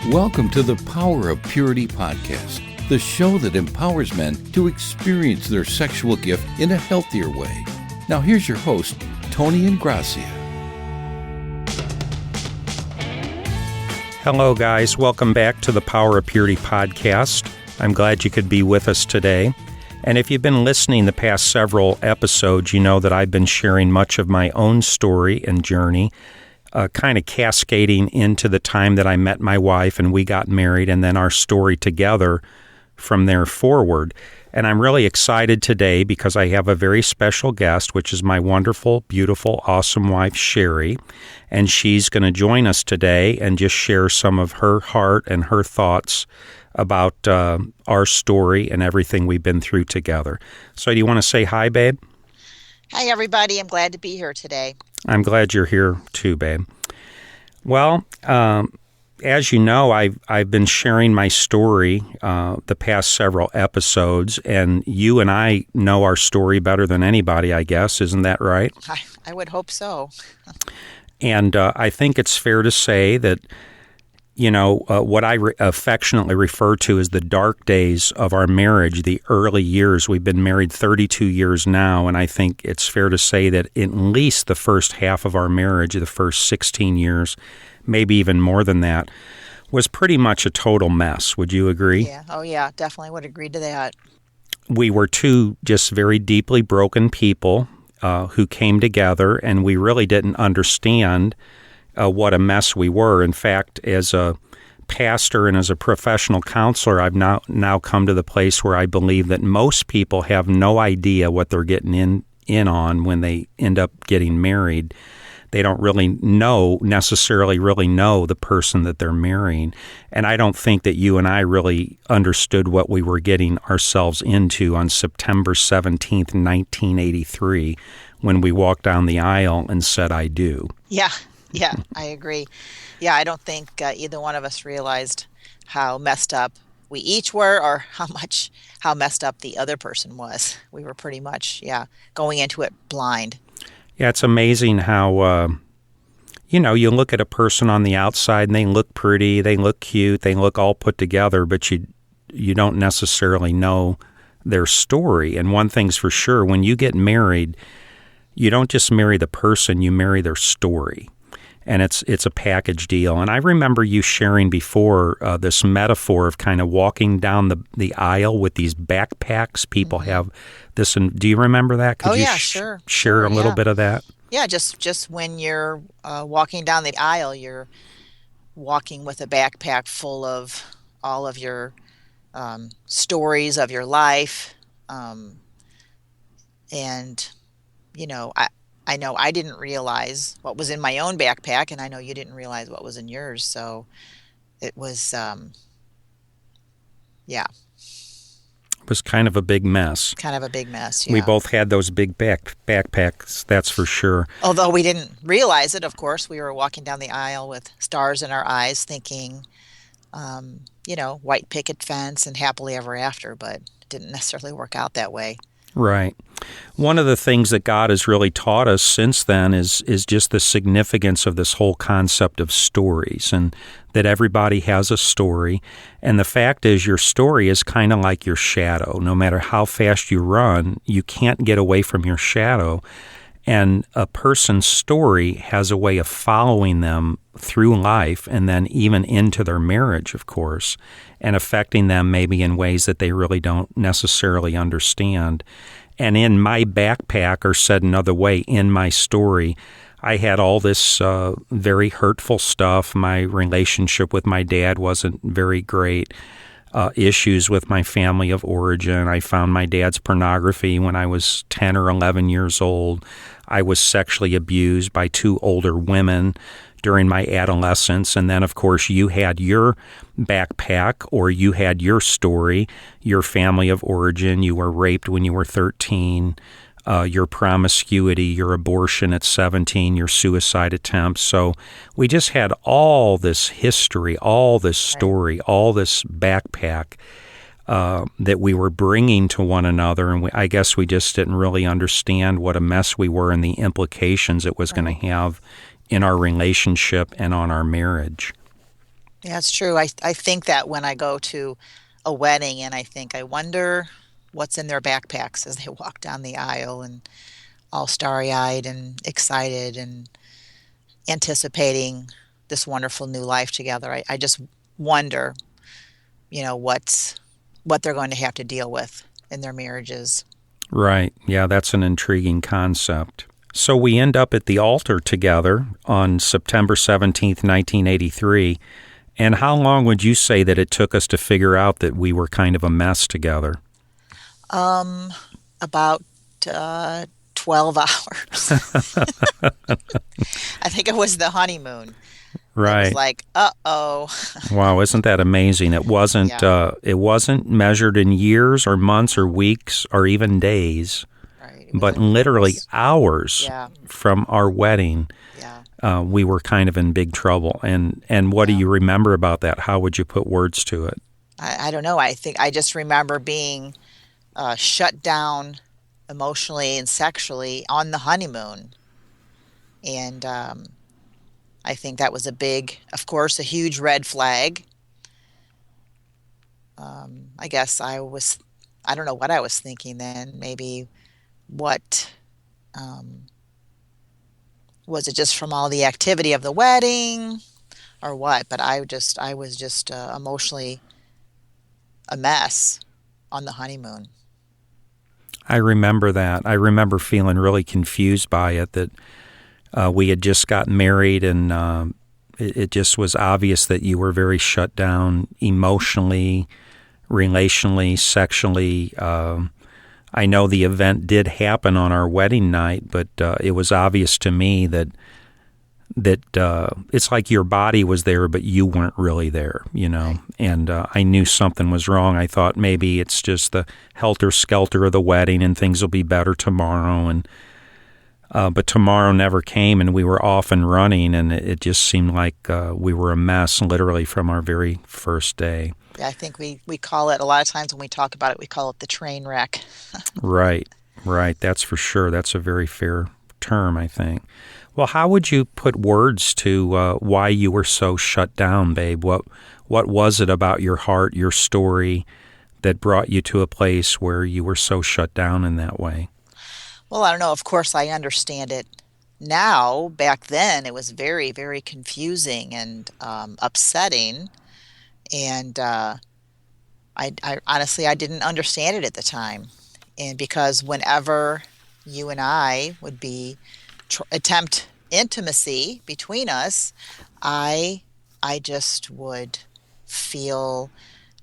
Welcome to the Power of Purity podcast, the show that empowers men to experience their sexual gift in a healthier way. Now here's your host, Tony Ingrassia. Hello, guys. Welcome back to the Power of Purity podcast. I'm glad you could be with us today. And if you've been listening the past several episodes, you know that I've been sharing much of my own story and journey, kind of cascading into the time that I met my wife and we got married, and then our story together from there forward. And I'm really excited today because I have a very special guest, which is my wonderful, beautiful, awesome wife, Sheri. And she's going to join us today and just share some of her heart and her thoughts about our story and everything we've been through together. So do you want to say hi, babe? Hi, everybody. I'm glad to be here today. I'm glad you're here too, babe. Well, as you know, I've been sharing my story the past several episodes, and you and I know our story better than anybody, I guess. Isn't that right? I would hope so. And I think it's fair to say that, you know, what I affectionately refer to as the dark days of our marriage, the early years. We've been married 32 years now, and I think it's fair to say that at least the first half of our marriage, the first 16 years, maybe even more than that, was pretty much a total mess. Would you agree? Yeah. Oh, yeah. Definitely would agree to that. We were two just very deeply broken people who came together, and we really didn't understand what a mess we were. In fact, as a pastor and as a professional counselor, I've now come to the place where I believe that most people have no idea what they're getting in on when they end up getting married. They don't really necessarily know the person that they're marrying. And I don't think that you and I really understood what we were getting ourselves into on September 17th, 1983, when we walked down the aisle and said, "I do." Yeah, I agree. Yeah, I don't think either one of us realized how messed up we each were, or how messed up the other person was. We were pretty much, going into it blind. Yeah, it's amazing how, you look at a person on the outside and they look pretty, they look cute, they look all put together, but you don't necessarily know their story. And one thing's for sure, when you get married, you don't just marry the person, you marry their story. And it's a package deal. And I remember you sharing before this metaphor of kind of walking down the aisle with these backpacks. People have this. And do you remember that? Could you sure. Share a little bit of that? Yeah, just when you're walking down the aisle, you're walking with a backpack full of all of your stories of your life. And, I know I didn't realize what was in my own backpack, and I know you didn't realize what was in yours. So it was, It was kind of a big mess. Yeah. We both had those big backpacks, that's for sure. Although we didn't realize it, of course. We were walking down the aisle with stars in our eyes thinking, white picket fence and happily ever after, but it didn't necessarily work out that way. Right. One of the things that God has really taught us since then is just the significance of this whole concept of stories, and that everybody has a story. And the fact is, your story is kind of like your shadow. No matter how fast you run, you can't get away from your shadow. And a person's story has a way of following them through life and then even into their marriage, of course, and affecting them maybe in ways that they really don't necessarily understand. And in my backpack, or said another way, in my story, I had all this very hurtful stuff. My relationship with my dad wasn't very great. Issues with my family of origin. I found my dad's pornography when I was 10 or 11 years old. I was sexually abused by two older women during my adolescence. And then, of course, you had your backpack, or you had your story, your family of origin. You were raped when you were 13. Your promiscuity, your abortion at 17, your suicide attempts. So we just had all this history, all this story, all this backpack that we were bringing to one another. And I guess we just didn't really understand what a mess we were and the implications it was going to have in our relationship and on our marriage. Yeah, it's true. I think that when I go to a wedding and I think, I wonder what's in their backpacks as they walk down the aisle and all starry-eyed and excited and anticipating this wonderful new life together. I just wonder, what they're going to have to deal with in their marriages. Right. Yeah, that's an intriguing concept. So we end up at the altar together on September 17th, 1983. And how long would you say that it took us to figure out that we were kind of a mess together? About 12 hours. I think it was the honeymoon. It was Right. like, uh-oh. Wow, isn't that amazing? It wasn't Yeah, it wasn't measured in years or months or weeks or even days, right. but It literally was, hours yeah, from our wedding. yeah, We were kind of in big trouble. And what do yeah. you remember about that? How would you put words to it? I don't know. I think I just remember being shut down emotionally and sexually on the honeymoon. And I think that was of course, a huge red flag. I guess I don't know what I was thinking then. Maybe what, um, was it just from all the activity of the wedding or what? But I was just emotionally a mess on the honeymoon. I remember that. I remember feeling really confused by it that we had just gotten married and it just was obvious that you were very shut down emotionally, relationally, sexually. I know the event did happen on our wedding night, but it was obvious to me that it's like your body was there, but you weren't really there, you know. Right. And I knew something was wrong. I thought maybe it's just the helter-skelter of the wedding and things will be better tomorrow. And but tomorrow never came, and we were off and running, and it just seemed like we were a mess literally from our very first day. Yeah, I think we call it, a lot of times when we talk about it, we call it the train wreck. Right, right. That's for sure. That's a very fair term, I think. Well, how would you put words to why you were so shut down, babe? What was it about your heart, your story, that brought you to a place where you were so shut down in that way? Well, I don't know. Of course, I understand it now. Back then, it was very, very confusing and upsetting. And I honestly, I didn't understand it at the time. And because whenever you and I would be attempt intimacy between us, I I just would feel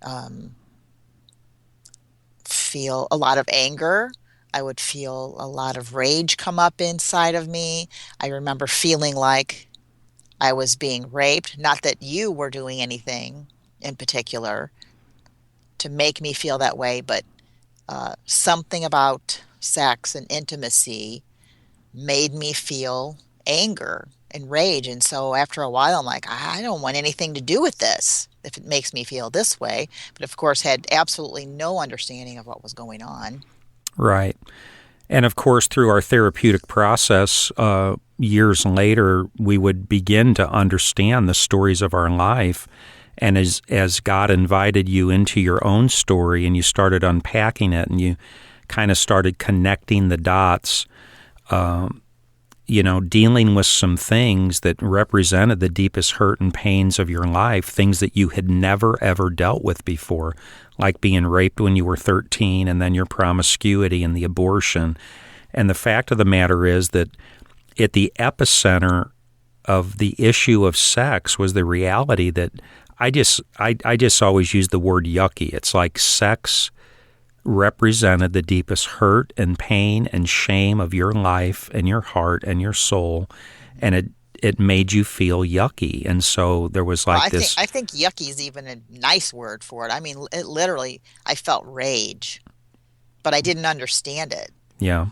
um, feel a lot of anger. I would feel a lot of rage come up inside of me. I remember feeling like I was being raped. Not that you were doing anything in particular to make me feel that way, but something about sex and intimacy made me feel anger and rage. And so after a while, I'm like, I don't want anything to do with this if it makes me feel this way. But of course, had absolutely no understanding of what was going on. Right. And of course, through our therapeutic process, years later, we would begin to understand the stories of our life. And as God invited you into your own story and you started unpacking it and you kind of started connecting the dots, dealing with some things that represented the deepest hurt and pains of your life, things that you had never, ever dealt with before, like being raped when you were 13 and then your promiscuity and the abortion. And the fact of the matter is that at the epicenter of the issue of sex was the reality that I just always use the word yucky. It's like sex represented the deepest hurt and pain and shame of your life and your heart and your soul, and it made you feel yucky. And so there was Well, like this. I think yucky is even a nice word for it. I mean, it literally, I felt rage, but I didn't understand it. Yeah,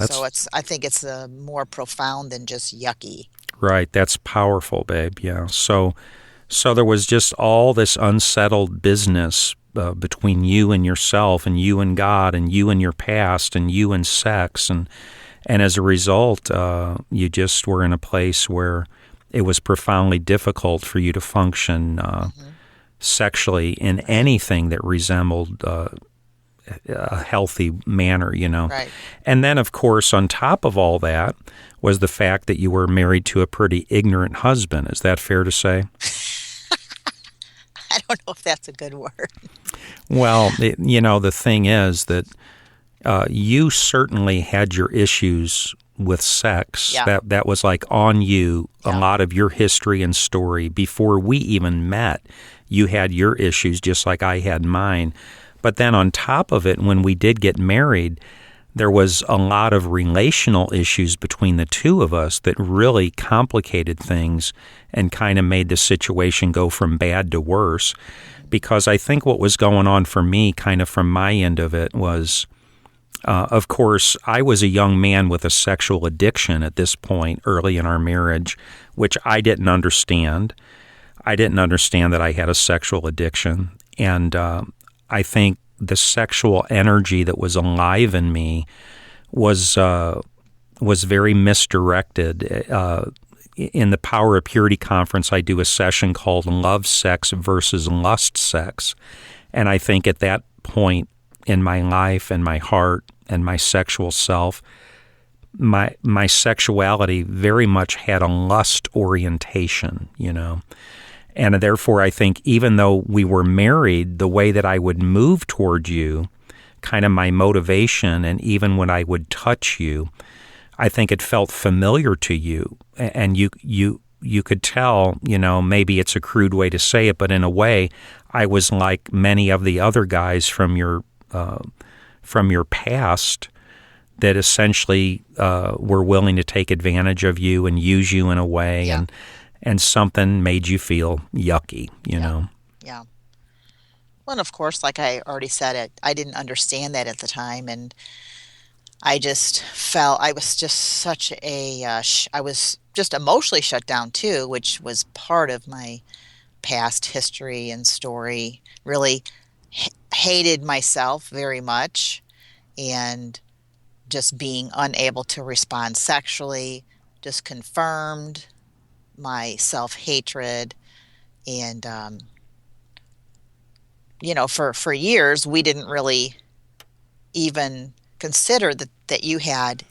So that's I think it's more profound than just yucky. right. That's powerful, babe. Yeah. So there was just all this unsettled business between you and yourself and you and God and you and your past and you and sex. And as a result, you just were in a place where it was profoundly difficult for you to function sexually in anything that resembled a healthy manner, Right. And then, of course, on top of all that was the fact that you were married to a pretty ignorant husband. Is that fair to say? I don't know if that's a good word. Well, the thing is that you certainly had your issues with sex. Yeah. That was like on you, Yeah. a lot of your history and story. Before we even met, you had your issues just like I had mine. But then on top of it, when we did get married, there was a lot of relational issues between the two of us that really complicated things and kind of made the situation go from bad to worse. Because I think what was going on for me, kind of from my end of it, was, of course, I was a young man with a sexual addiction at this point early in our marriage, which I didn't understand. I didn't understand that I had a sexual addiction. And I think the sexual energy that was alive in me was very misdirected. In the Power of Purity conference, I do a session called Love Sex versus Lust Sex. And I think at that point in my life and my heart and my sexual self, my sexuality very much had a lust orientation, And therefore, I think even though we were married, the way that I would move toward you, kind of my motivation, and even when I would touch you, I think it felt familiar to you. And you could tell, maybe it's a crude way to say it, but in a way, I was like many of the other guys from your past that essentially were willing to take advantage of you and use you in a way. Yeah. And something made you feel yucky, know. Yeah. Well, and of course, like I already said, I didn't understand that at the time, and I just felt I was just such a I was just emotionally shut down too, which was part of my past history and story. Really hated myself very much, and just being unable to respond sexually just confirmed my self-hatred. And for years we didn't really even consider that you had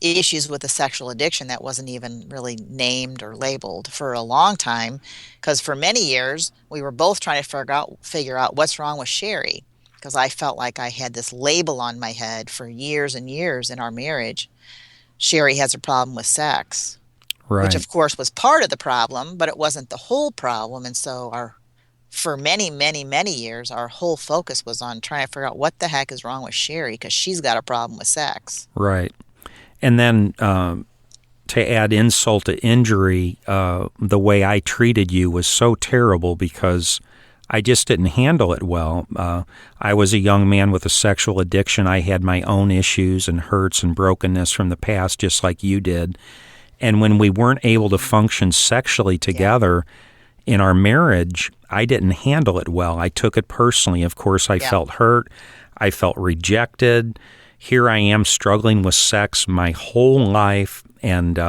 issues with a sexual addiction. That wasn't even really named or labeled for a long time, because for many years we were both trying to figure out what's wrong with Sheri, because I felt like I had this label on my head for years and years in our marriage. Sheri has a problem with sex. Right. Which, of course, was part of the problem, but it wasn't the whole problem. And so for many, many, many years, our whole focus was on trying to figure out what the heck is wrong with Sheri, because she's got a problem with sex. Right. And then to add insult to injury, the way I treated you was so terrible because I just didn't handle it well. I was a young man with a sexual addiction. I had my own issues and hurts and brokenness from the past, just like you did. And when we weren't able to function sexually together in our marriage, I didn't handle it well. I took it personally. Of course, I felt hurt. I felt rejected. Here I am struggling with sex my whole life and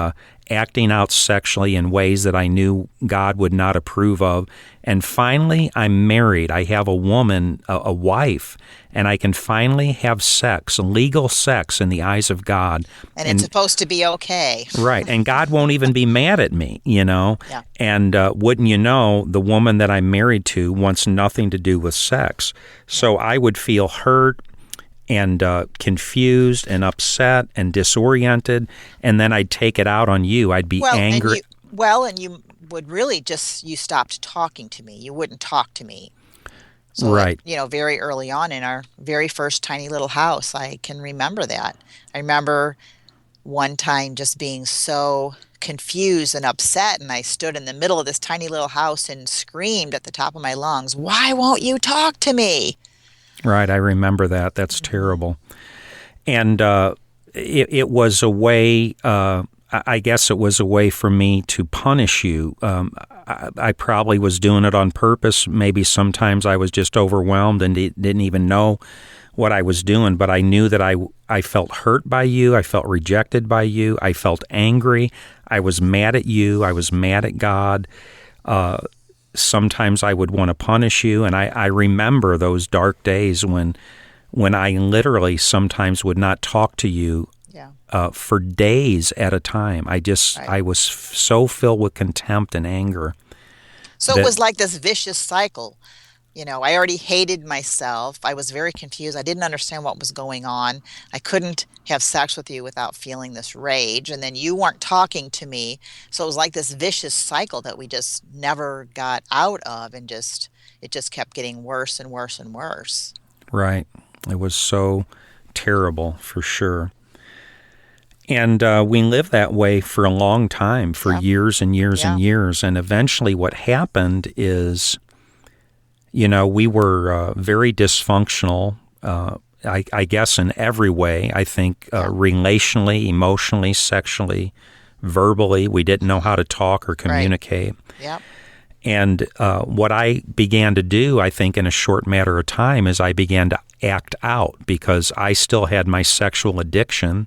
acting out sexually in ways that I knew God would not approve of. And finally, I'm married. I have a woman, a wife, and I can finally have sex, legal sex in the eyes of God. And it's supposed to be okay. Right. And God won't even be mad at me, Yeah. And wouldn't you know, the woman that I'm married to wants nothing to do with sex. So I would feel hurt and confused and upset and disoriented, and then I'd take it out on you. I'd be angry. And you would really you stopped talking to me. You wouldn't talk to me. So, right. Very early on in our very first tiny little house, I can remember that. I remember one time just being so confused and upset, and I stood in the middle of this tiny little house and screamed at the top of my lungs, "Why won't you talk to me?" Right, I remember that. That's terrible. And it was a way, I guess it was a way for me to punish you. I probably was doing it on purpose. Maybe sometimes I was just overwhelmed and didn't even know what I was doing, but I knew that I felt hurt by you. I felt rejected by you. I felt angry. I was mad at you. I was mad at God. Sometimes I would want to punish you. And I remember those dark days when I literally sometimes would not talk to you for days at a time. I was so filled with contempt and anger. So it was like this vicious cycle. I already hated myself. I was very confused. I didn't understand what was going on. I couldn't have sex with you without feeling this rage. And then you weren't talking to me. So it was like this vicious cycle that we just never got out of. And it just kept getting worse and worse and worse. Right. It was so terrible, for sure. And we lived that way for a long time, for years and years and years. And eventually what happened is, we were very dysfunctional, I guess in every way. I think relationally, emotionally, sexually, verbally. We didn't know how to talk or communicate. Right. Yep. And what I began to do, I think, in a short matter of time is I began to act out because I still had my sexual addiction,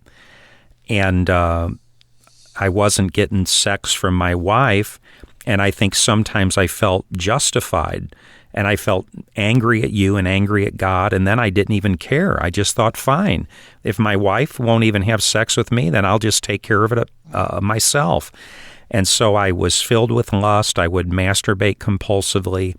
and I wasn't getting sex from my wife, and I think sometimes I felt justified. And I felt angry at you and angry at God, and then I didn't even care. I just thought, fine, if my wife won't even have sex with me, then I'll just take care of it myself. And so I was filled with lust. I would masturbate compulsively.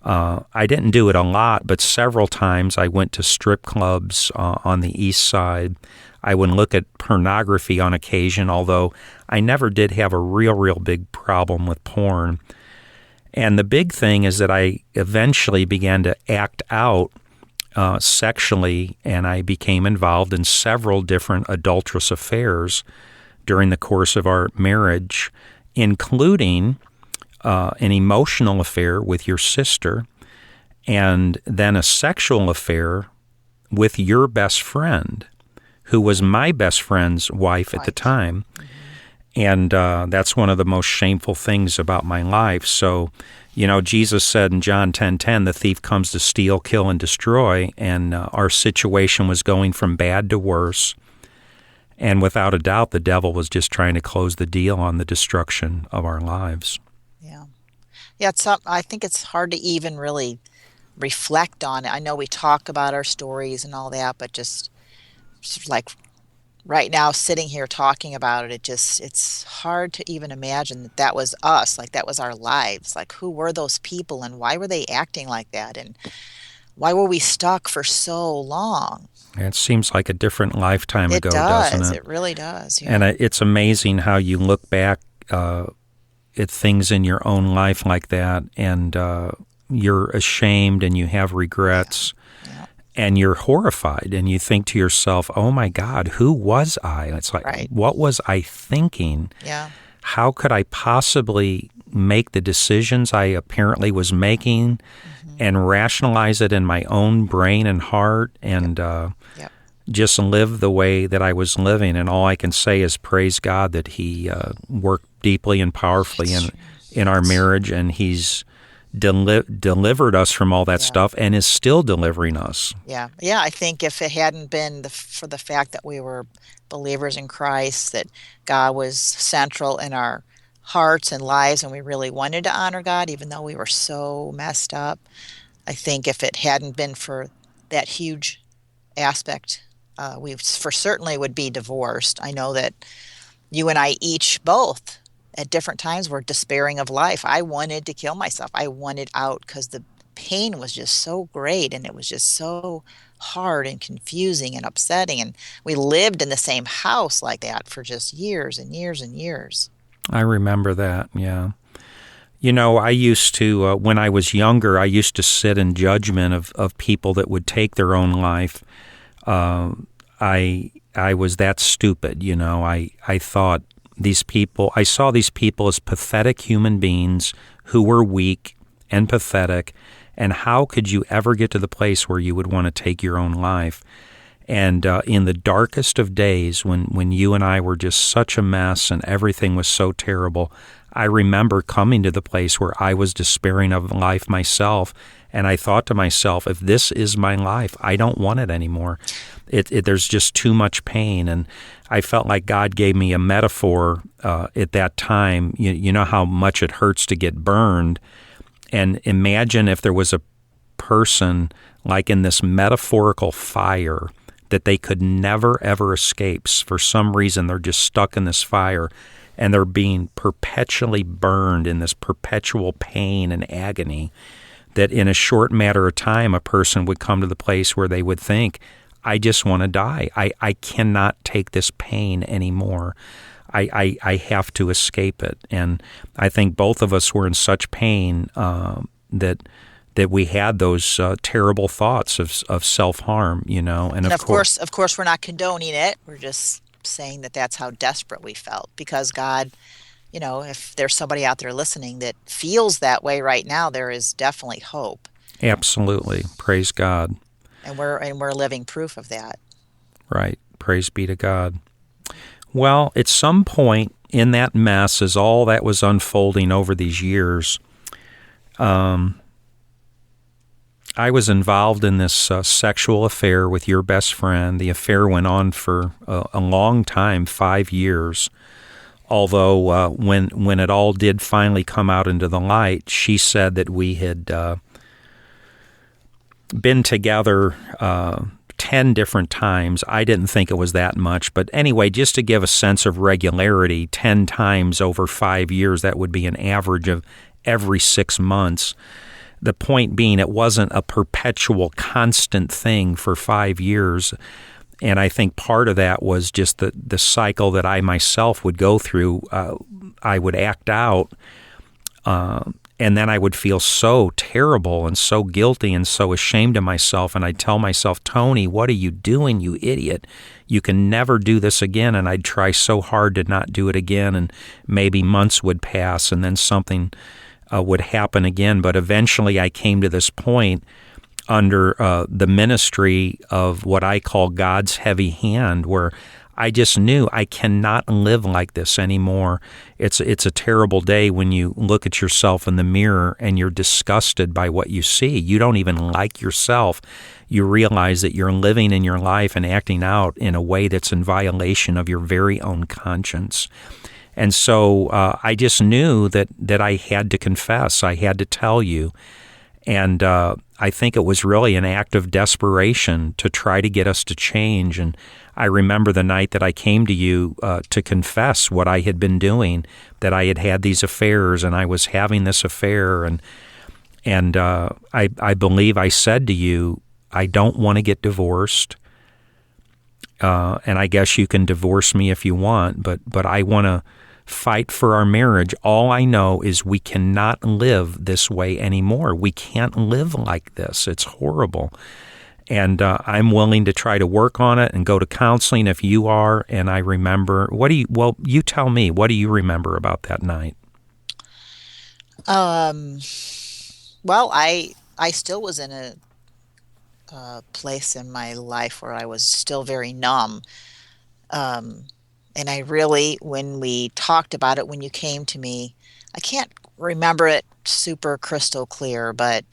I didn't do it a lot, but several times I went to strip clubs on the east side. I would look at pornography on occasion, although I never did have a real big problem with porn. And the big thing is that I eventually began to act out sexually, and I became involved in several different adulterous affairs during the course of our marriage, including an emotional affair with your sister, and then a sexual affair with your best friend, who was my best friend's wife at the time. And that's one of the most shameful things about my life. So, Jesus said in John 10:10, the thief comes to steal, kill, and destroy. And our situation was going from bad to worse. And without a doubt, the devil was just trying to close the deal on the destruction of our lives. Yeah. Yeah, I think it's hard to even really reflect on it. I know we talk about our stories and all that, but just like right now, sitting here talking about it, it's hard to even imagine that was us, like that was our lives. Like, who were those people and why were they acting like that? And why were we stuck for so long? It seems like a different lifetime ago, doesn't it? It really does. Yeah. And it's amazing how you look back at things in your own life like that, and you're ashamed and you have regrets. And you're horrified, and you think to yourself, oh my God, who was I? It's like, what was I thinking? Yeah. How could I possibly make the decisions I apparently was making and rationalize it in my own brain and heart and just live the way that I was living? And all I can say is praise God that He worked deeply and powerfully in our marriage, and He's delivered us from all that stuff and is still delivering us. Yeah. I think if it hadn't been for the fact that we were believers in Christ, that God was central in our hearts and lives, and we really wanted to honor God, even though we were so messed up. I think if it hadn't been for that huge aspect, we for certainly would be divorced. I know that you and I both at different times were despairing of life. I wanted to kill myself. I wanted out because the pain was just so great, and it was just so hard and confusing and upsetting. And we lived in the same house like that for just years and years and years. I remember that, yeah. I used to, when I was younger, I used to sit in judgment of people that would take their own life. I was that stupid, I thought, I saw these people as pathetic human beings who were weak and pathetic, and how could you ever get to the place where you would want to take your own life? And in the darkest of days, when you and I were just such a mess and everything was so terrible, I remember coming to the place where I was despairing of life myself, And I thought to myself, if this is my life, I don't want it anymore. There's just too much pain. And I felt like God gave me a metaphor at that time. You know how much it hurts to get burned. And imagine if there was a person like in this metaphorical fire that they could never, ever escape. For some reason, they're just stuck in this fire, and they're being perpetually burned in this perpetual pain and agony, that in a short matter of time, a person would come to the place where they would think, I just want to die. I cannot take this pain anymore. I have to escape it. And I think both of us were in such pain that we had those terrible thoughts of self-harm, And of course, we're not condoning it. We're just saying that that's how desperate we felt, because God, if there's somebody out there listening that feels that way right now, there is definitely hope. Absolutely. Praise God. And we're living proof of that. Right. Praise be to God. Well, at some point in that mess, as all that was unfolding over these years, I was involved in this sexual affair with your best friend. The affair went on for a long time, 5 years. Although when it all did finally come out into the light, she said that we had been together 10 different times. I didn't think it was that much. But anyway, just to give a sense of regularity, 10 times over 5 years, that would be an average of every 6 months. The point being, it wasn't a perpetual, constant thing for 5 years. And I think part of that was just the cycle that I myself would go through. I would act out, and then I would feel so terrible and so guilty and so ashamed of myself. And I'd tell myself, Tony, what are you doing, you idiot? You can never do this again. And I'd try so hard to not do it again. And maybe months would pass, and then something would happen again. But eventually I came to this point under the ministry of what I call God's heavy hand, where I just knew I cannot live like this anymore. It's a terrible day when you look at yourself in the mirror and you're disgusted by what you see. You don't even like yourself. You realize that you're living in your life and acting out in a way that's in violation of your very own conscience. And so I just knew that I had to confess. I had to tell you. And I think it was really an act of desperation to try to get us to change. And I remember the night that I came to you to confess what I had been doing, that I had had these affairs and I was having this affair. And I believe I said to you, I don't want to get divorced. And I guess you can divorce me if you want, but I want to fight for our marriage. All I know is we cannot live this way anymore. We can't live like this. It's horrible. And I'm willing to try to work on it and go to counseling if you are. And I remember, you tell me, what do you remember about that night? Well, I still was in a place in my life where I was still very numb. And I really, when we talked about it, when you came to me, I can't remember it super crystal clear, but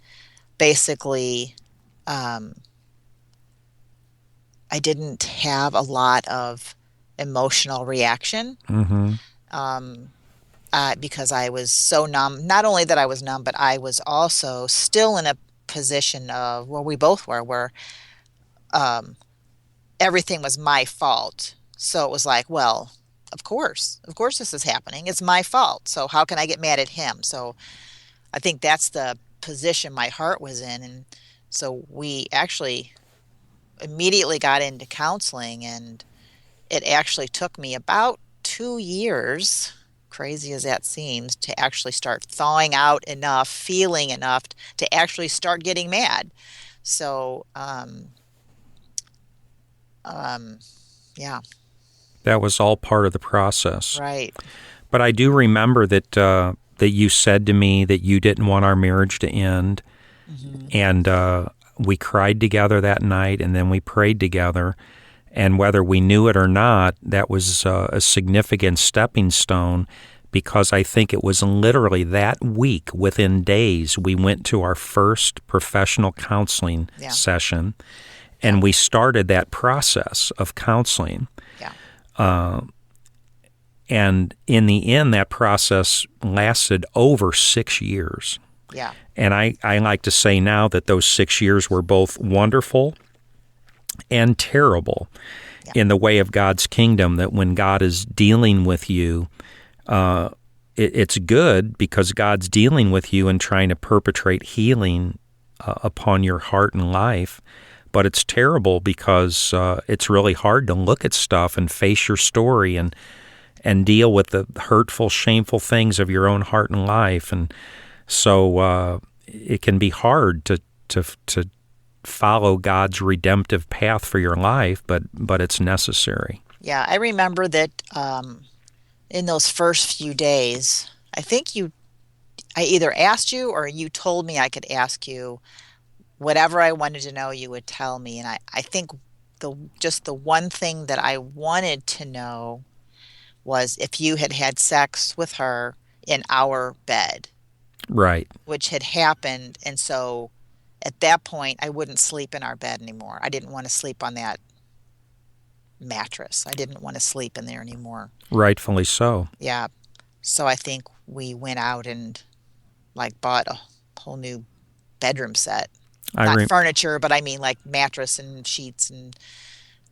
basically, I didn't have a lot of emotional reaction. Mm-hmm. Because I was so numb. Not only that I was numb, but I was also still in a position of, well, we both were, where everything was my fault. So it was like, well, of course this is happening. It's my fault. So how can I get mad at him? So I think that's the position my heart was in. And so we actually immediately got into counseling, and it actually took me about 2 years, crazy as that seems, to actually start thawing out enough, feeling enough to actually start getting mad. So, yeah. That was all part of the process. Right. But I do remember that you said to me that you didn't want our marriage to end. Mm-hmm. And we cried together that night, and then we prayed together. And whether we knew it or not, that was a significant stepping stone, because I think it was literally that week, within days, we went to our first professional counseling session, and we started that process of counseling. Yeah. And in the end, that process lasted over 6 years. Yeah. And I like to say now that those 6 years were both wonderful and terrible in the way of God's kingdom, that when God is dealing with you, it's good because God's dealing with you and trying to perpetrate healing upon your heart and life. But it's terrible because it's really hard to look at stuff and face your story and deal with the hurtful, shameful things of your own heart and life. And so it can be hard to follow God's redemptive path for your life, but it's necessary. Yeah, I remember that in those first few days, I think I either asked you or you told me I could ask you whatever I wanted to know, you would tell me. And I think the one thing that I wanted to know was if you had had sex with her in our bed. Right. Which had happened. And so at that point, I wouldn't sleep in our bed anymore. I didn't want to sleep on that mattress. I didn't want to sleep in there anymore. Rightfully so. Yeah. So I think we went out and bought a whole new bedroom set. Not furniture, but I mean mattress and sheets and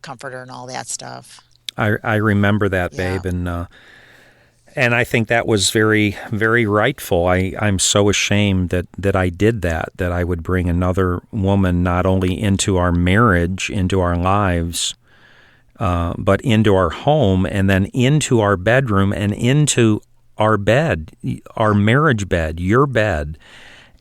comforter and all that stuff. I remember that, babe, and I think that was very, very rightful. I'm so ashamed that I did that I would bring another woman not only into our marriage, into our lives, but into our home, and then into our bedroom and into our bed, our marriage bed, your bed.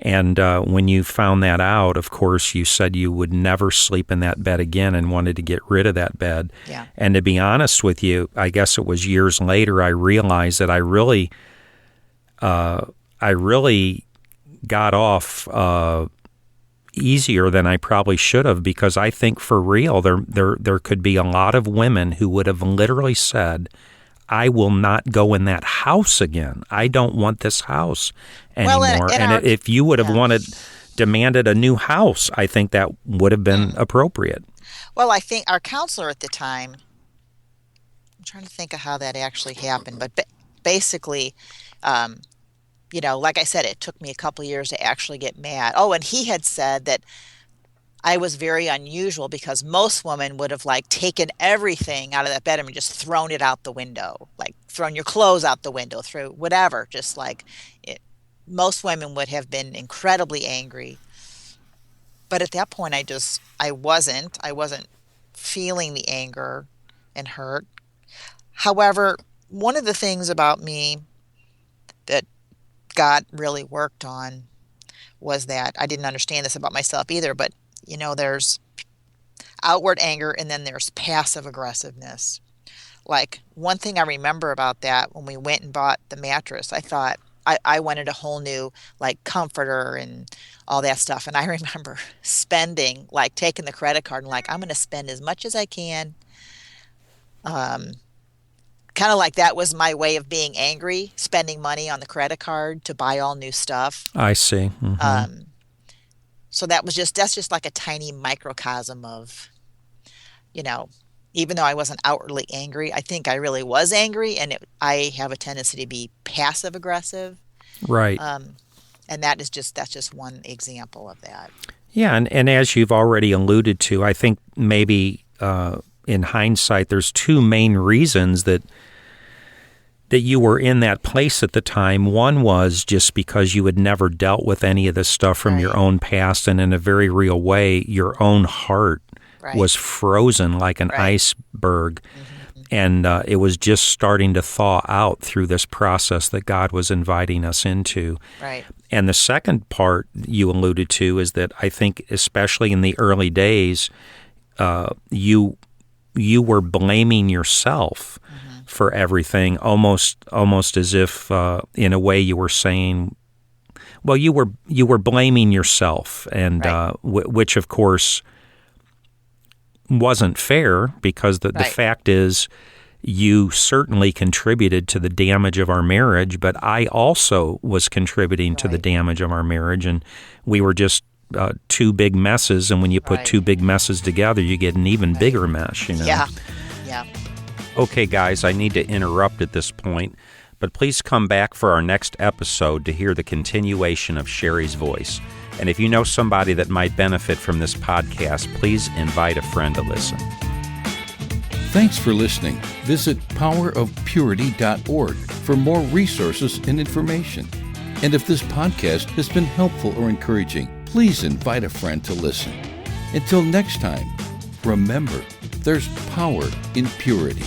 And when you found that out, of course, you said you would never sleep in that bed again and wanted to get rid of that bed. Yeah. And to be honest with you, I guess it was years later I realized that I really got off easier than I probably should have, because I think for real there could be a lot of women who would have literally said, I will not go in that house again. I don't want this house anymore. Well, if you would have demanded a new house, I think that would have been appropriate. Well, I think our counselor at the time, I'm trying to think of how that actually happened, but basically, like I said, it took me a couple years to actually get mad. Oh, and he had said that I was very unusual because most women would have taken everything out of that bedroom and just thrown it out the window, thrown your clothes out the window, through whatever, just most women would have been incredibly angry. But at that point, I wasn't feeling the anger and hurt. However, one of the things about me that God really worked on was that I didn't understand this about myself either, but there's outward anger and then there's passive aggressiveness. One thing I remember about that, when we went and bought the mattress, I thought I wanted a whole new comforter and all that stuff. And I remember spending, taking the credit card and I'm going to spend as much as I can. Kind of that was my way of being angry, spending money on the credit card to buy all new stuff. I see. Mm-hmm. So that's just a tiny microcosm of, even though I wasn't outwardly angry, I think I really was angry, and I have a tendency to be passive aggressive. Right. And that's just one example of that. Yeah, and as you've already alluded to, I think maybe in hindsight, there's two main reasons that you were in that place at the time. One was just because you had never dealt with any of this stuff from your own past, and in a very real way, your own heart was frozen like an iceberg, and it was just starting to thaw out through this process that God was inviting us into. Right. And the second part you alluded to is that I think, especially in the early days, you were blaming yourself for everything, almost as if, in a way, you were saying, well, you were blaming yourself, and which, of course, wasn't fair, because the fact is, you certainly contributed to the damage of our marriage, but I also was contributing to the damage of our marriage, and we were just two big messes, and when you put two big messes together, you get an even bigger mess, you know? Yeah. Okay, guys, I need to interrupt at this point, but please come back for our next episode to hear the continuation of Sheri's voice. And if you know somebody that might benefit from this podcast, please invite a friend to listen. Thanks for listening. Visit powerofpurity.org for more resources and information. And if this podcast has been helpful or encouraging, please invite a friend to listen. Until next time, remember, there's power in purity.